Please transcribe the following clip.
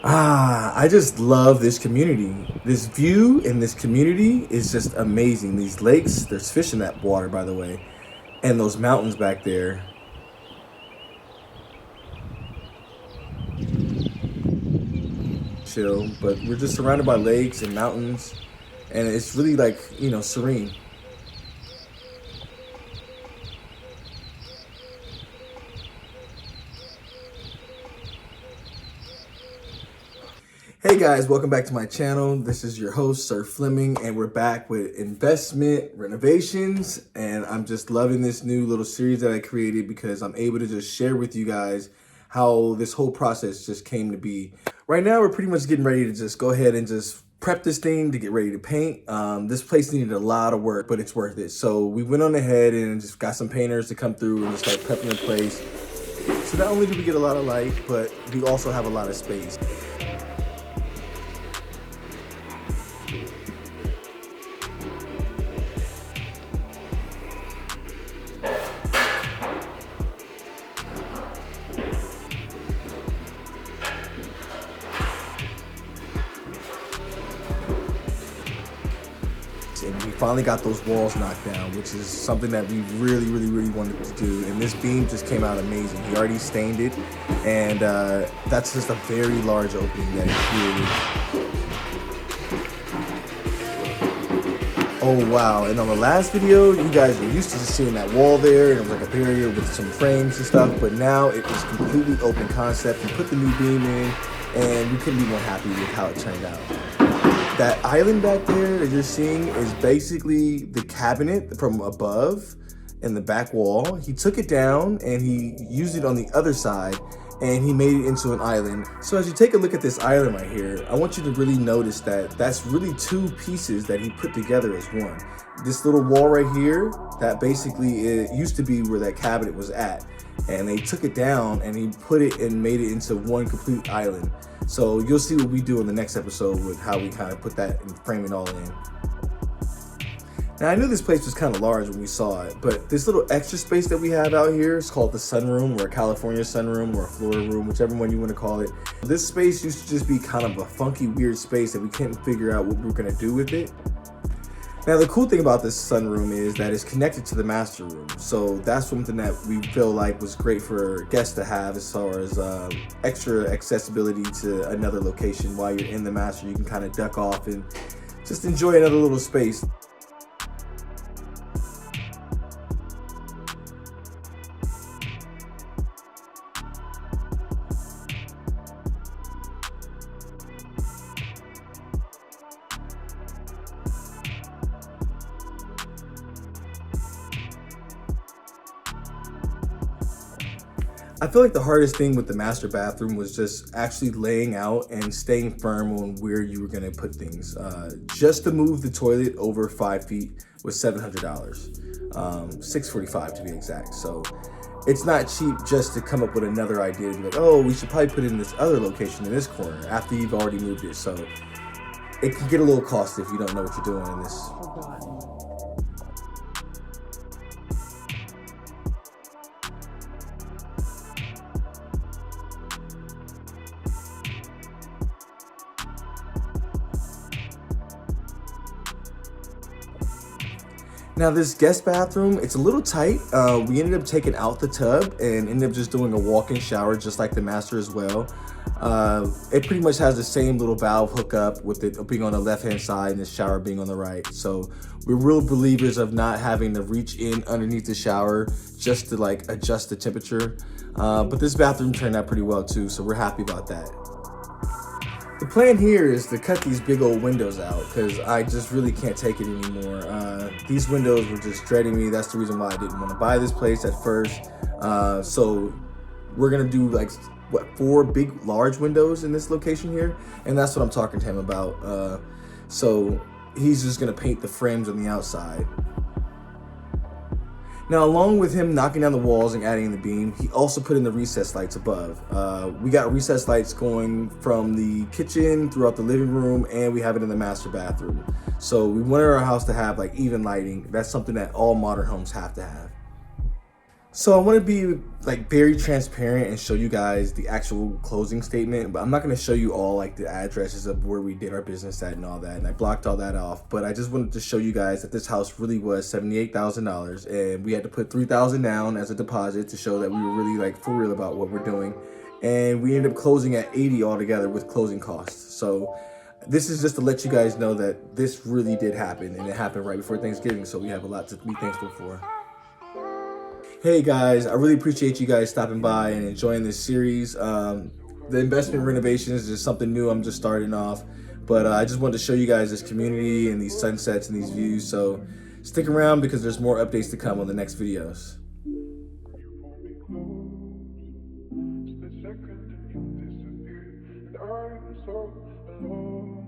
I just love this community. This view in this community is just amazing. These lakes, there's fish in that water, by the way, and those mountains back there. Chill, but we're just surrounded by lakes and mountains, and it's really like, serene. Hey guys, welcome back to my channel. This is your host, Sir Fleming, and we're back with investment renovations. And I'm just loving this new little series that I created because I'm able to just share with you guys how this whole process just came to be. Right now, we're pretty much getting ready to just go ahead and just prep this thing to get ready to paint. This place needed a lot of work, but it's worth it. So we went on ahead and just got some painters to come through and just start prepping the place. So not only do we get a lot of light, but we also have a lot of space. And we finally got those walls knocked down, which is something that we really wanted to do. And this beam just came out amazing. He already stained it, and that's just a very large opening that he created. Oh wow, and on the last video, you guys were used to just seeing that wall there, and it was like a barrier with some frames and stuff, but now it was completely open concept. We put the new beam in, and we couldn't be more happy with how it turned out. That island back there that you're seeing is basically the cabinet from above in the back wall. He took it down and he used it on the other side and he made it into an island. So as you take a look at this island right here, I want you to really notice that that's really two pieces that he put together as one. This little wall right here, that basically it used to be where that cabinet was at. And they took it down and he put it and made it into one complete island. So you'll see what we do in the next episode with how we kind of put that and frame it all in. Now I knew this place was kind of large when we saw it, but this little extra space that we have out here is called the sunroom, or a California sunroom, or a Florida room, whichever one you want to call it. This space used to just be kind of a funky, weird space that we couldn't figure out what we were going to do with it. Now the cool thing about this sunroom is that it's connected to the master room, so that's something that we feel like was great for guests to have as far as extra accessibility to another location. While you're in the master, you can kind of duck off and just enjoy another little space. I feel like the hardest thing with the master bathroom was just actually laying out and staying firm on where you were gonna put things. Just to move the toilet over 5 feet was $700, $645 to be exact. So it's not cheap just to come up with another idea to be like, oh, we should probably put it in this other location in this corner after you've already moved it. So it can get a little costly if you don't know what you're doing in this. Now this guest bathroom, it's a little tight. We ended up taking out the tub and ended up just doing a walk-in shower just like the master as well. It pretty much has the same little valve hookup with it being on the left-hand side and the shower being on the right. So we're real believers of not having to reach in underneath the shower just to like adjust the temperature. But this bathroom turned out pretty well too, so we're happy about that. The plan here is to cut these big old windows out because I just really can't take it anymore. These windows were just dreading me. That's the reason why I didn't want to buy this place at first. So we're gonna do like, what, 4 big, large windows in this location here? And that's what I'm talking to him about. So he's just gonna paint the frames on the outside. Now, along with him knocking down the walls and adding the beam, he also put in the recess lights above. We got recess lights going from the kitchen throughout the living room, and we have it in the master bathroom. So we wanted our house to have like even lighting. That's something that all modern homes have to have. So I want to be like very transparent and show you guys the actual closing statement, but I'm not going to show you all like the addresses of where we did our business at and all that, and I blocked all that off. But I just wanted to show you guys that this house really was $78,000, and we had to put $3,000 down as a deposit to show that we were really like for real about what we're doing, and we ended up closing at 80 altogether with closing costs. So this is just to let you guys know that this really did happen, and it happened right before Thanksgiving, so we have a lot to be thankful for. Hey guys, I really appreciate you guys stopping by and enjoying this series. The investment renovations is just something new. I'm just starting off, but I just wanted to show you guys this community and these sunsets and these views. So stick around because there's more updates to come on the next videos. I'm so alone.